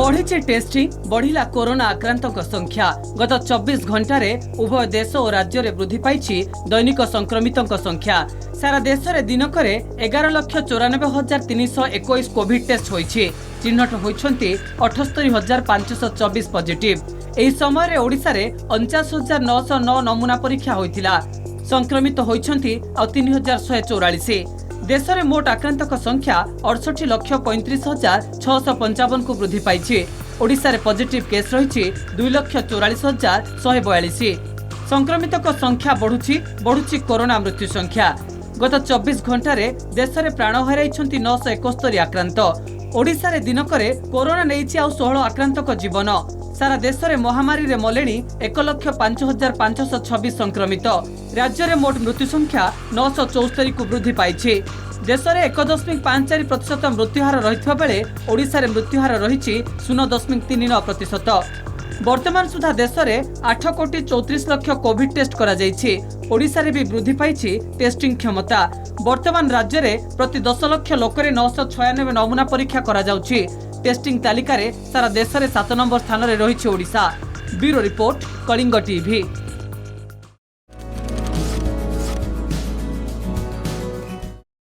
बढ़ी testing बढ़िला corona आक्रांतों संख्या गत 24 घंटे उभय देश और राज्य में वृद्धि पाई दैनिक संक्रमितों संख्या सारा देश में दिनक 11,94,321 कोविड टेस्ट होईछि। चिन्हट होइछन्ति 78,524 पॉजिटिव। एही समय रे ओडिसा रे 49,909 नमूना परीक्षा होइतिला। संक्रमित होइछन्ति 3,144। देश में मोट आक्रांतक संख्या 68,35,655 को वृद्धि पाई। ओडिशा रे पॉजिटिव केस रही 2,44,142। संक्रमितक संख्या बढ़ुची कोरोना मृत्यु संख्या। गत 24 घंटे देश में प्राण हराई 971 आक्रांत। ओडिशा रे दिनक कोरोना नहीं 16 आक्रांतक जीवन। सारा देश में महामारी रे मलेणी 1,05,526 संक्रमित। राज्य में मोट मृत्यु संख्या 974 को वृद्धि पाई। देश में 1.54% मृत्युहार रही बेले ओडिशा रे मृत्युहार रही 0.39%। वर्तमान सुधा देश में 8,34,00,000 कोविड टेस्ट करा जायछि। ओडिशा रे भी वृद्धि पाई टेस्टिंग क्षमता। वर्तमान राज्य में प्रति 10 लाख लोक 996 नमूना परीक्षा करा जाउछि। टेस्टिंग तालिका रे सारा देश में 7 नंबर स्थान रे रही Odisha. Bureau report, Kalinga TV.